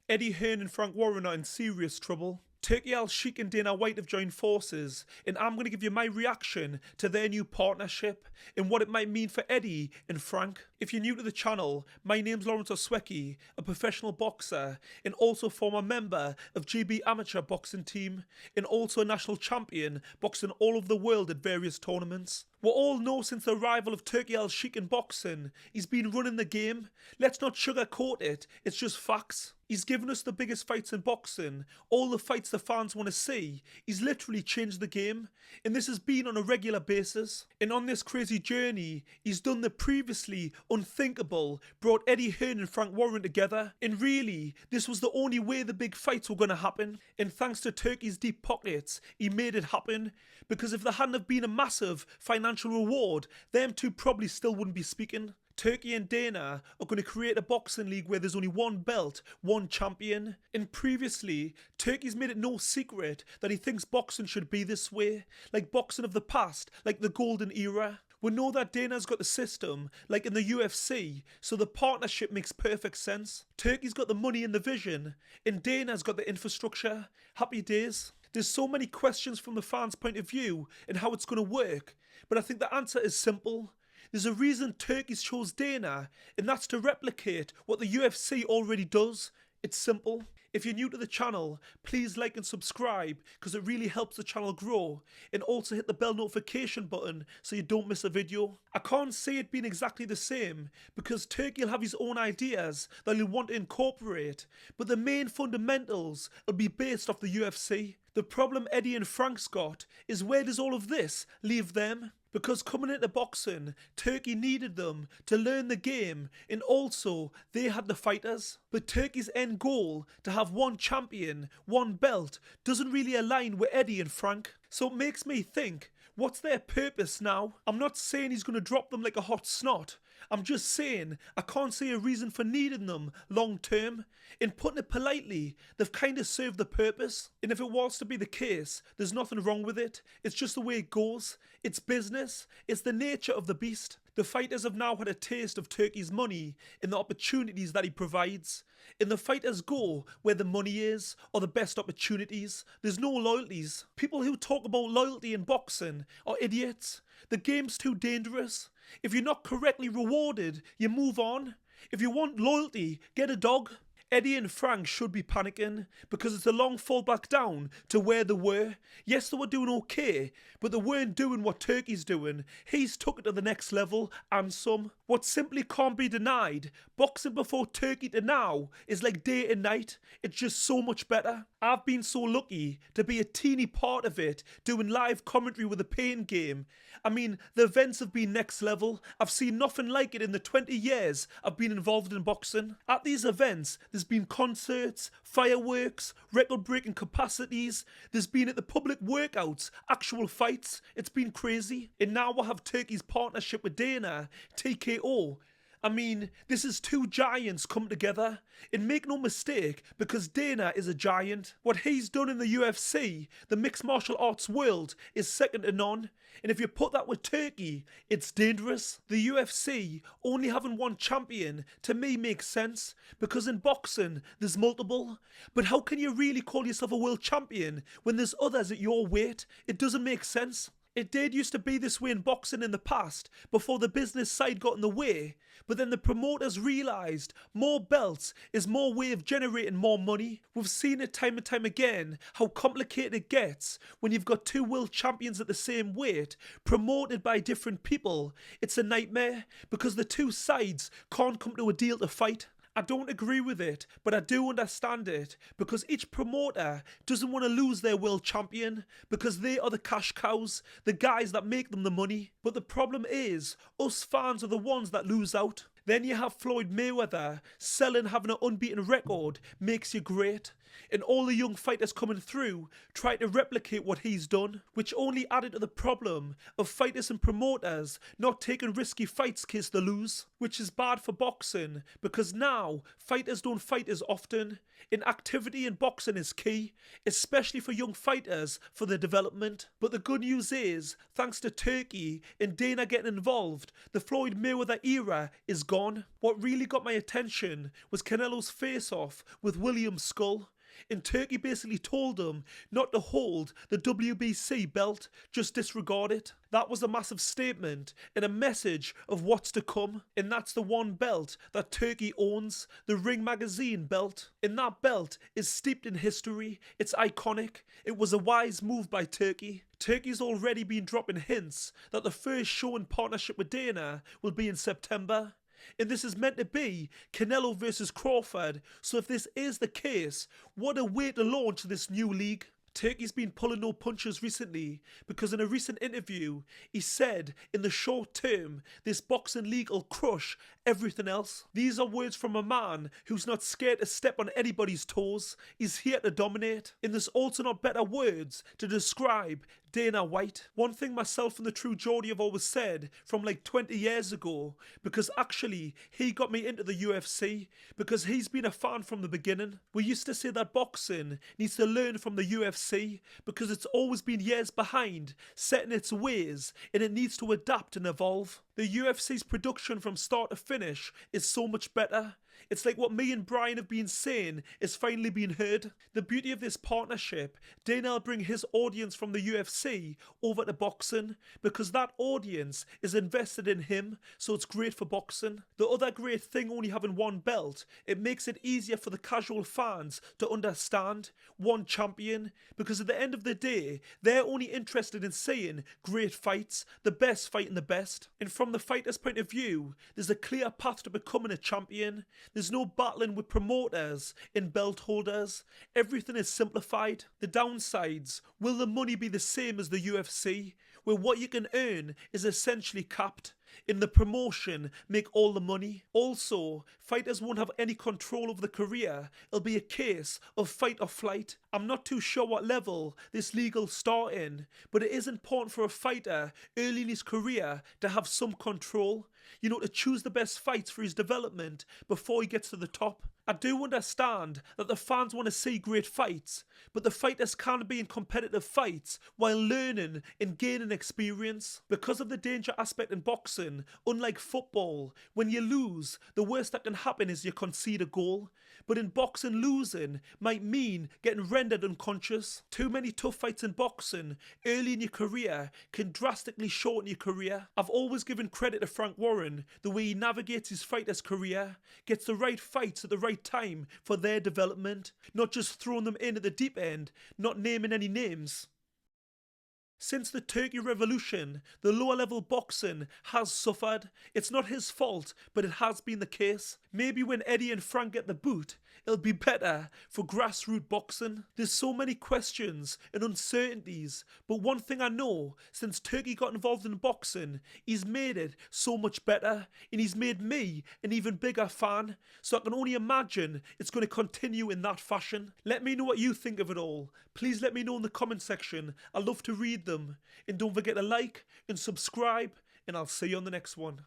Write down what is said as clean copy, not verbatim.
Eddie Hearn and Frank Warren are in serious trouble. Turki Alalsheikh and Dana White have joined forces, and I'm going to give you my reaction to their new partnership and what it might mean for Eddie and Frank. If you're new to the channel, my name's Alalsheikh, a professional boxer and also former member of GB Amateur Boxing Team and also a national champion boxing all over the world at various tournaments. We all know since the arrival of Turki Alalsheikh in boxing, he's been running the game. Let's not sugarcoat it, it's just facts. He's given us the biggest fights in boxing, all the fights the fans want to see. He's literally changed the game, and this has been on a regular basis. And on this crazy journey, he's done the previously unthinkable, brought Eddie Hearn and Frank Warren together. And really, this was the only way the big fights were going to happen. And thanks to Turki's deep pockets, he made it happen. Because if there hadn't have been a massive financial reward, them two probably still wouldn't be speaking. Turki and Dana are going to create a boxing league where there's only one belt, one champion. And previously, Turki's made it no secret that he thinks boxing should be this way, like boxing of the past, like the golden era. We know that Dana's got the system, like in the UFC, so the partnership makes perfect sense. Turki's got the money and the vision, and Dana's got the infrastructure. Happy days. There's so many questions from the fans' point of view and how it's going to work, but I think the answer is simple. There's a reason Turki's chose Dana, and that's to replicate what the UFC already does. It's simple. If you're new to the channel, please like and subscribe because it really helps the channel grow, and also hit the bell notification button so you don't miss a video. I can't say it being exactly the same because Turki will have his own ideas that he'll want to incorporate, but the main fundamentals will be based off the UFC. The problem Eddie and Frank's got is where does all of this leave them? Because coming into boxing, Turki needed them to learn the game, and also they had the fighters. But Turki's end goal to have one champion, one belt, doesn't really align with Eddie and Frank. So it makes me think, what's their purpose now? I'm not saying he's going to drop them like a hot snot. I'm just saying I can't see a reason for needing them long term. In putting it politely, they've kind of served the purpose. And if it was to be the case, there's nothing wrong with it. It's just the way it goes. It's business. It's the nature of the beast. The fighters have now had a taste of Turki's money and the opportunities that he provides. And the fighters go where the money is or the best opportunities. There's no loyalties. People who talk about loyalty in boxing are idiots. The game's too dangerous. If you're not correctly rewarded, you move on. If you want loyalty, get a dog. Eddie and Frank should be panicking because it's a long fall back down to where they were. Yes, they were doing okay, but they weren't doing what Turki's doing. He's took it to the next level and some. What simply can't be denied, boxing before Turki to now is like day and night. It's just so much better. I've been so lucky to be a teeny part of it, doing live commentary with the pain game. I mean, the events have been next level. I've seen nothing like it in the 20 years I've been involved in boxing. At these events, there's been concerts, fireworks, record-breaking capacities. There's been at the public workouts, actual fights. It's been crazy. And now we have Turki's partnership with Dana, TKO. I mean, this is two giants come together. And make no mistake, because Dana is a giant. What he's done in the UFC, the mixed martial arts world, is second to none. And if you put that with Turki, it's dangerous. The UFC only having one champion, to me, makes sense. Because in boxing, there's multiple. But how can you really call yourself a world champion when there's others at your weight? It doesn't make sense. It did used to be this way in boxing in the past, before the business side got in the way. But then the promoters realised more belts is more way of generating more money. We've seen it time and time again, how complicated it gets when you've got two world champions at the same weight, promoted by different people. It's a nightmare, because the two sides can't come to a deal to fight. I don't agree with it, but I do understand it, because each promoter doesn't want to lose their world champion, because they are the cash cows, the guys that make them the money. But the problem is, us fans are the ones that lose out. Then you have Floyd Mayweather selling having an unbeaten record makes you great. And all the young fighters coming through try to replicate what he's done, which only added to the problem of fighters and promoters not taking risky fights in case they lose, which is bad for boxing because now fighters don't fight as often. And activity in boxing is key, especially for young fighters for their development. But the good news is, thanks to Turki and Dana getting involved, the Floyd Mayweather era is gone. gone. What really got my attention was Canelo's face-off with William Skull. And Turkey basically told him not to hold the WBC belt, just disregard it. That was a massive statement and a message of what's to come. And that's the one belt that Turkey owns, the Ring Magazine belt. And that belt is steeped in history. It's iconic. It was a wise move by Turkey. Turkey's already been dropping hints that the first show in partnership with Dana will be in September. And this is meant to be Canelo versus Crawford, so if this is the case, what a way to launch this new league. Turkey's been pulling no punches recently because in a recent interview, he said in the short term, this boxing league will crush everything else. These are words from a man who's not scared to step on anybody's toes. He's here to dominate. And there's also not better words to describe Dana White. One thing myself and the True Geordie have always said from like 20 years ago, because actually he got me into the UFC, because he's been a fan from the beginning. We used to say that boxing needs to learn from the UFC because it's always been years behind, set in its ways, and it needs to adapt and evolve. The UFC's production from start to finish is so much better. It's like what me and Brian have been saying is finally being heard. The beauty of this partnership, Dana will bring his audience from the UFC over to boxing because that audience is invested in him, so it's great for boxing. The other great thing only having one belt, it makes it easier for the casual fans to understand one champion, because at the end of the day, they're only interested in seeing great fights, the best fighting the best. And from the fighter's point of view, there's a clear path to becoming a champion. There's no battling with promoters and belt holders. Everything is simplified. The downsides, will the money be the same as the UFC, where what you can earn is essentially capped? In the promotion, make all the money. Also, fighters won't have any control over the career. It'll be a case of fight or flight. I'm not too sure what level this league will start in, but it is important for a fighter early in his career to have some control. You know, to choose the best fights for his development before he gets to the top. I do understand that the fans want to see great fights, but the fighters can't be in competitive fights while learning and gaining experience. Because of the danger aspect in boxing, unlike football, when you lose, the worst that can happen is you concede a goal. But in boxing, losing might mean getting rendered unconscious. Too many tough fights in boxing early in your career can drastically shorten your career. I've always given credit to Frank Warren, the way he navigates his fighter's career, gets the right fights at the right time for their development, not just throwing them in at the deep end, not naming any names. Since the Turkey Revolution, the lower level boxing has suffered. It's not his fault, but it has been the case. Maybe when Eddie and Frank get the boot, it'll be better for grassroots boxing. There's so many questions and uncertainties, but one thing I know, since Turkey got involved in boxing, he's made it so much better, and he's made me an even bigger fan, so I can only imagine it's going to continue in that fashion. Let me know what you think of it all. Please let me know in the comment section. I love to read them. And don't forget to like and subscribe, and I'll see you on the next one.